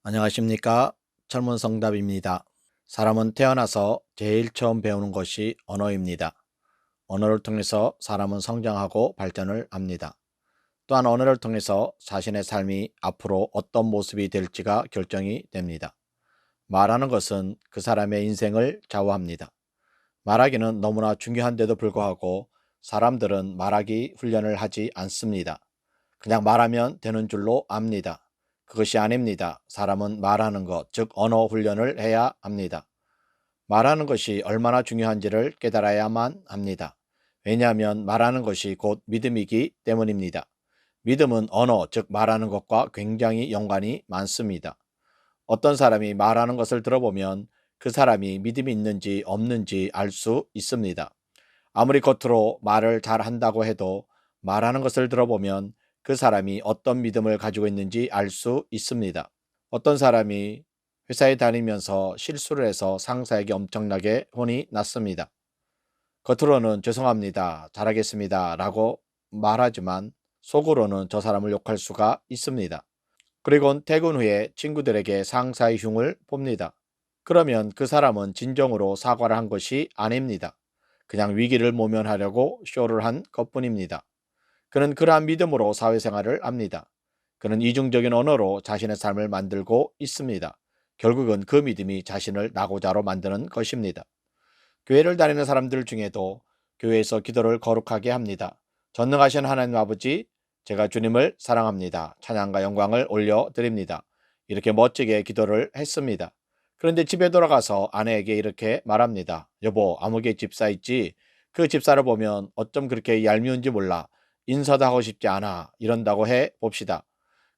안녕하십니까? 철문성답입니다. 사람은 태어나서 제일 처음 배우는 것이 언어입니다. 언어를 통해서 사람은 성장하고 발전을 합니다. 또한 언어를 통해서 자신의 삶이 앞으로 어떤 모습이 될지가 결정이 됩니다. 말하는 것은 그 사람의 인생을 좌우합니다. 말하기는 너무나 중요한데도 불구하고 사람들은 말하기 훈련을 하지 않습니다. 그냥 말하면 되는 줄로 압니다. 그것이 아닙니다. 사람은 말하는 것, 즉 언어 훈련을 해야 합니다. 말하는 것이 얼마나 중요한지를 깨달아야만 합니다. 왜냐하면 말하는 것이 곧 믿음이기 때문입니다. 믿음은 언어, 즉 말하는 것과 굉장히 연관이 많습니다. 어떤 사람이 말하는 것을 들어보면 그 사람이 믿음이 있는지 없는지 알 수 있습니다. 아무리 겉으로 말을 잘 한다고 해도 말하는 것을 들어보면 그 사람이 어떤 믿음을 가지고 있는지 알 수 있습니다. 어떤 사람이 회사에 다니면서 실수를 해서 상사에게 엄청나게 혼이 났습니다. 겉으로는 죄송합니다, 잘하겠습니다 라고 말하지만 속으로는 저 사람을 욕할 수가 있습니다. 그리고 퇴근 후에 친구들에게 상사의 흉을 봅니다. 그러면 그 사람은 진정으로 사과를 한 것이 아닙니다. 그냥 위기를 모면하려고 쇼를 한 것뿐입니다. 그는 그러한 믿음으로 사회생활을 합니다. 그는 이중적인 언어로 자신의 삶을 만들고 있습니다. 결국은 그 믿음이 자신을 낙오자로 만드는 것입니다. 교회를 다니는 사람들 중에도 교회에서 기도를 거룩하게 합니다. 전능하신 하나님 아버지, 제가 주님을 사랑합니다. 찬양과 영광을 올려드립니다. 이렇게 멋지게 기도를 했습니다. 그런데 집에 돌아가서 아내에게 이렇게 말합니다. 여보, 아무개 집사 있지? 그 집사를 보면 어쩜 그렇게 얄미운지 몰라. 인사도 하고 싶지 않아. 이런다고 해 봅시다.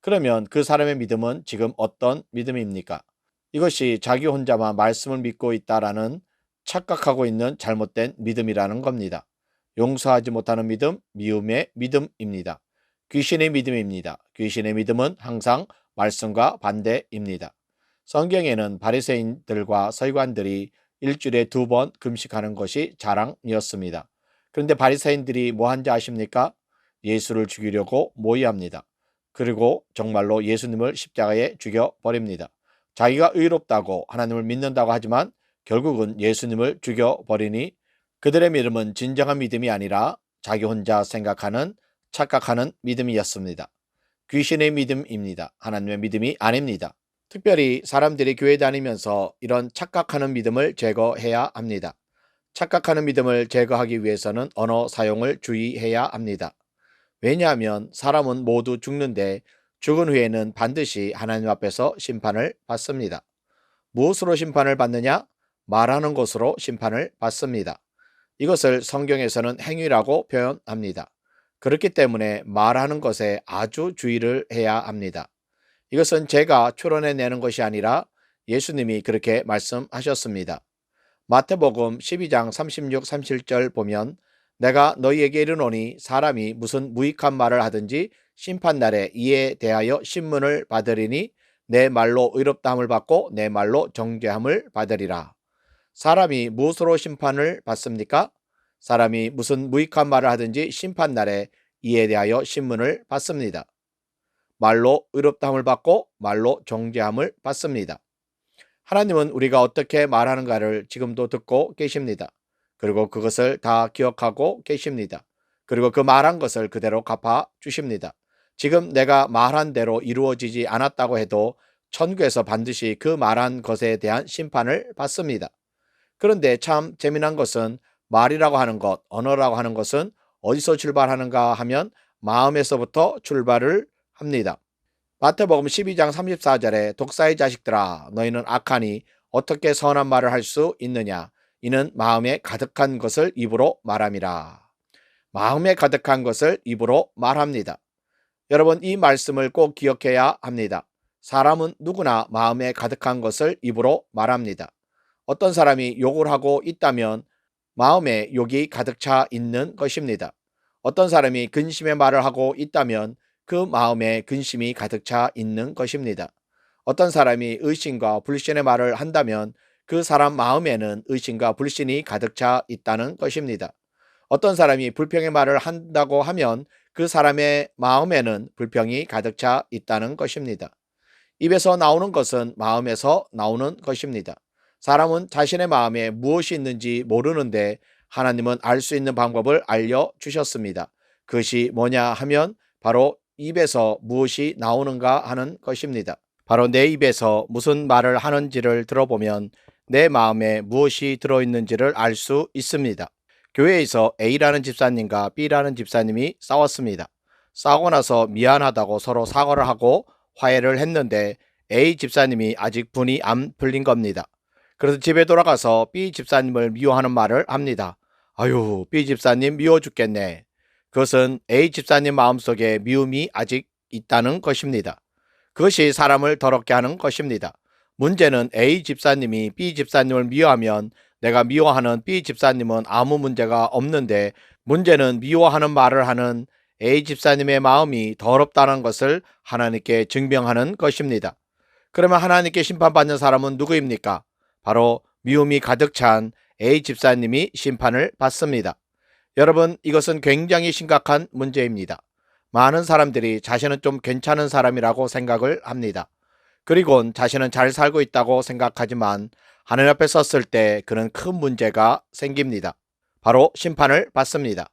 그러면 그 사람의 믿음은 지금 어떤 믿음입니까? 이것이 자기 혼자만 말씀을 믿고 있다라는 착각하고 있는 잘못된 믿음이라는 겁니다. 용서하지 못하는 믿음, 미움의 믿음입니다. 귀신의 믿음입니다. 귀신의 믿음은 항상 말씀과 반대입니다. 성경에는 바리새인들과 서기관들이 일주일에 2번 금식하는 것이 자랑이었습니다. 그런데 바리새인들이 뭐 한지 아십니까? 예수를 죽이려고 모의합니다. 그리고 정말로 예수님을 십자가에 죽여버립니다. 자기가 의롭다고 하나님을 믿는다고 하지만 결국은 예수님을 죽여버리니 그들의 믿음은 진정한 믿음이 아니라 자기 혼자 생각하는 착각하는 믿음이었습니다. 귀신의 믿음입니다. 하나님의 믿음이 아닙니다. 특별히 사람들이 교회 다니면서 이런 착각하는 믿음을 제거해야 합니다. 착각하는 믿음을 제거하기 위해서는 언어 사용을 주의해야 합니다. 왜냐하면 사람은 모두 죽는데 죽은 후에는 반드시 하나님 앞에서 심판을 받습니다. 무엇으로 심판을 받느냐? 말하는 것으로 심판을 받습니다. 이것을 성경에서는 행위라고 표현합니다. 그렇기 때문에 말하는 것에 아주 주의를 해야 합니다. 이것은 제가 추론해내는 것이 아니라 예수님이 그렇게 말씀하셨습니다. 마태복음 12장 36, 37절 보면 내가 너희에게 이르노니 사람이 무슨 무익한 말을 하든지 심판날에 이에 대하여 신문을 받으리니 내 말로 의롭다함을 받고 내 말로 정죄함을 받으리라. 사람이 무엇으로 심판을 받습니까? 사람이 무슨 무익한 말을 하든지 심판날에 이에 대하여 신문을 받습니다. 말로 의롭다함을 받고 말로 정죄함을 받습니다. 하나님은 우리가 어떻게 말하는가를 지금도 듣고 계십니다. 그리고 그것을 다 기억하고 계십니다. 그리고 그 말한 것을 그대로 갚아 주십니다. 지금 내가 말한 대로 이루어지지 않았다고 해도 천국에서 반드시 그 말한 것에 대한 심판을 받습니다. 그런데 참 재미난 것은 말이라고 하는 것, 언어라고 하는 것은 어디서 출발하는가 하면 마음에서부터 출발을 합니다. 마태복음 12장 34절에 독사의 자식들아 너희는 악하니 어떻게 선한 말을 할 수 있느냐 이는 마음에 가득한 것을 입으로 말함이라. 마음에 가득한 것을 입으로 말합니다. 여러분 이 말씀을 꼭 기억해야 합니다. 사람은 누구나 마음에 가득한 것을 입으로 말합니다. 어떤 사람이 욕을 하고 있다면 마음에 욕이 가득 차 있는 것입니다. 어떤 사람이 근심의 말을 하고 있다면 그 마음에 근심이 가득 차 있는 것입니다. 어떤 사람이 의심과 불신의 말을 한다면 그 사람 마음에는 의심과 불신이 가득 차 있다는 것입니다. 어떤 사람이 불평의 말을 한다고 하면 그 사람의 마음에는 불평이 가득 차 있다는 것입니다. 입에서 나오는 것은 마음에서 나오는 것입니다. 사람은 자신의 마음에 무엇이 있는지 모르는데 하나님은 알 수 있는 방법을 알려주셨습니다. 그것이 뭐냐 하면 바로 입에서 무엇이 나오는가 하는 것입니다. 바로 내 입에서 무슨 말을 하는지를 들어보면 내 마음에 무엇이 들어있는지를 알 수 있습니다. 교회에서 A라는 집사님과 B라는 집사님이 싸웠습니다. 싸우고 나서 미안하다고 서로 사과를 하고 화해를 했는데 A 집사님이 아직 분이 안 풀린 겁니다. 그래서 집에 돌아가서 B 집사님을 미워하는 말을 합니다. 아유, B 집사님 미워 죽겠네. 그것은 A 집사님 마음속에 미움이 아직 있다는 것입니다. 그것이 사람을 더럽게 하는 것입니다. 문제는 A 집사님이 B 집사님을 미워하면 내가 미워하는 B 집사님은 아무 문제가 없는데 문제는 미워하는 말을 하는 A 집사님의 마음이 더럽다는 것을 하나님께 증명하는 것입니다. 그러면 하나님께 심판받는 사람은 누구입니까? 바로 미움이 가득 찬 A 집사님이 심판을 받습니다. 여러분, 이것은 굉장히 심각한 문제입니다. 많은 사람들이 자신은 좀 괜찮은 사람이라고 생각을 합니다. 그리고 자신은 잘 살고 있다고 생각하지만 하나님 앞에 섰을 때 그는 큰 문제가 생깁니다. 바로 심판을 받습니다.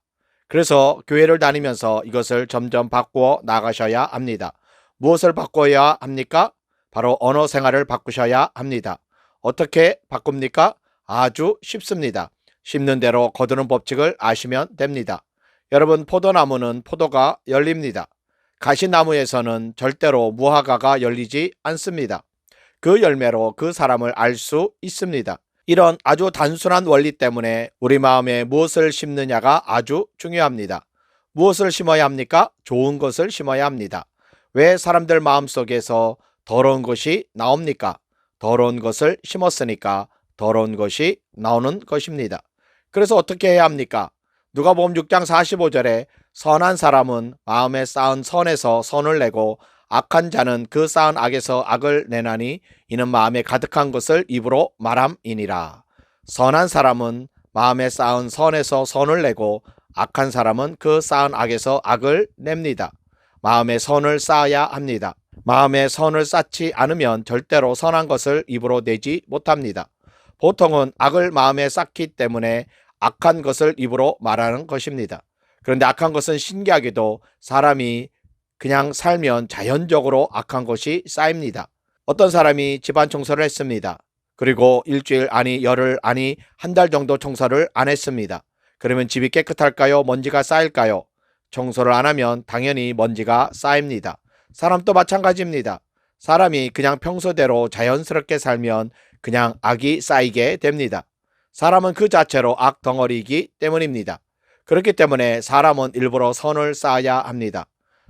그래서 교회를 다니면서 이것을 점점 바꾸어 나가셔야 합니다. 무엇을 바꿔야 합니까? 바로 언어 생활을 바꾸셔야 합니다. 어떻게 바꿉니까? 아주 쉽습니다. 심는 대로 거두는 법칙을 아시면 됩니다. 여러분, 포도나무는 포도가 열립니다. 가시나무에서는 절대로 무화과가 열리지 않습니다. 그 열매로 그 사람을 알 수 있습니다. 이런 아주 단순한 원리 때문에 우리 마음에 무엇을 심느냐가 아주 중요합니다. 무엇을 심어야 합니까? 좋은 것을 심어야 합니다. 왜 사람들 마음속에서 더러운 것이 나옵니까? 더러운 것을 심었으니까 더러운 것이 나오는 것입니다. 그래서 어떻게 해야 합니까? 누가복음 6장 45절에 선한 사람은 마음에 쌓은 선에서 선을 내고 악한 자는 그 쌓은 악에서 악을 내나니 이는 마음에 가득한 것을 입으로 말함이니라. 선한 사람은 마음에 쌓은 선에서 선을 내고 악한 사람은 그 쌓은 악에서 악을 냅니다. 마음에 선을 쌓아야 합니다. 마음에 선을 쌓지 않으면 절대로 선한 것을 입으로 내지 못합니다. 보통은 악을 마음에 쌓기 때문에 악한 것을 입으로 말하는 것입니다. 그런데 악한 것은 신기하게도 사람이 그냥 살면 자연적으로 악한 것이 쌓입니다. 어떤 사람이 집안 청소를 했습니다. 그리고 일주일 아니 열흘 아니 한 달 정도 청소를 안 했습니다. 그러면 집이 깨끗할까요? 먼지가 쌓일까요? 청소를 안 하면 당연히 먼지가 쌓입니다. 사람도 마찬가지입니다. 사람이 그냥 평소대로 자연스럽게 살면 그냥 악이 쌓이게 됩니다. 사람은 그 자체로 악 덩어리이기 때문입니다. 그렇기 때문에 사람은 일부러 선을 쌓아야 합니다.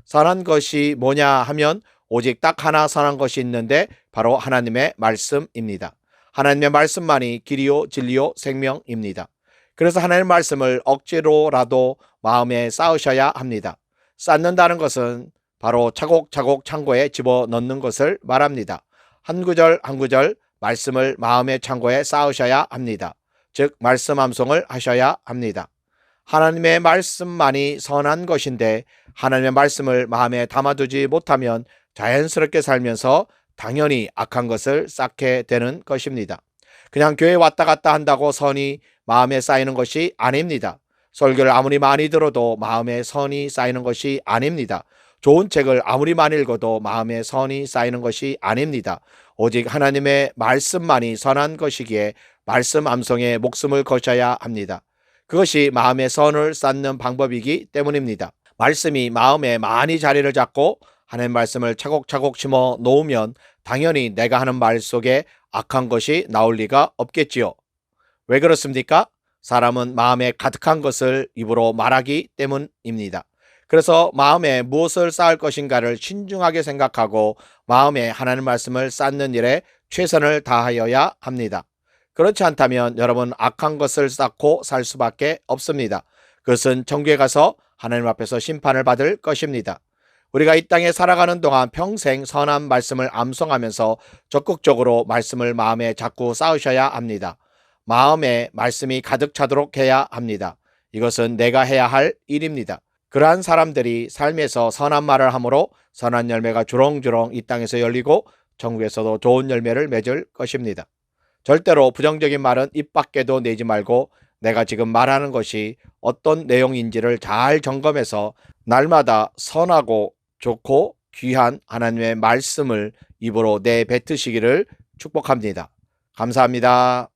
선한 것이 뭐냐 하면 오직 딱 하나 선한 것이 있는데 바로 하나님의 말씀입니다. 하나님의 말씀만이 길이요 진리요 생명입니다. 그래서 하나님의 말씀을 억지로라도 마음에 쌓으셔야 합니다. 쌓는다는 것은 바로 차곡차곡 창고에 집어넣는 것을 말합니다. 한 구절 한 구절 말씀을 마음의 창고에 쌓으셔야 합니다. 즉 말씀 암송을 하셔야 합니다. 하나님의 말씀만이 선한 것인데 하나님의 말씀을 마음에 담아두지 못하면 자연스럽게 살면서 당연히 악한 것을 쌓게 되는 것입니다. 그냥 교회 왔다 갔다 한다고 선이 마음에 쌓이는 것이 아닙니다. 설교를 아무리 많이 들어도 마음에 선이 쌓이는 것이 아닙니다. 좋은 책을 아무리 많이 읽어도 마음에 선이 쌓이는 것이 아닙니다. 오직 하나님의 말씀만이 선한 것이기에 말씀 암송에 목숨을 거셔야 합니다. 그것이 마음의 선을 쌓는 방법이기 때문입니다. 말씀이 마음에 많이 자리를 잡고 하나님의 말씀을 차곡차곡 심어 놓으면 당연히 내가 하는 말 속에 악한 것이 나올 리가 없겠지요. 왜 그렇습니까? 사람은 마음에 가득한 것을 입으로 말하기 때문입니다. 그래서 마음에 무엇을 쌓을 것인가를 신중하게 생각하고 마음에 하나님 말씀을 쌓는 일에 최선을 다하여야 합니다. 그렇지 않다면 여러분 악한 것을 쌓고 살 수밖에 없습니다. 그것은 천국에 가서 하나님 앞에서 심판을 받을 것입니다. 우리가 이 땅에 살아가는 동안 평생 선한 말씀을 암송하면서 적극적으로 말씀을 마음에 자꾸 쌓으셔야 합니다. 마음에 말씀이 가득 차도록 해야 합니다. 이것은 내가 해야 할 일입니다. 그러한 사람들이 삶에서 선한 말을 함으로 선한 열매가 주렁주렁 이 땅에서 열리고 천국에서도 좋은 열매를 맺을 것입니다. 절대로 부정적인 말은 입 밖에도 내지 말고 내가 지금 말하는 것이 어떤 내용인지를 잘 점검해서 날마다 선하고 좋고 귀한 하나님의 말씀을 입으로 내뱉으시기를 축복합니다. 감사합니다.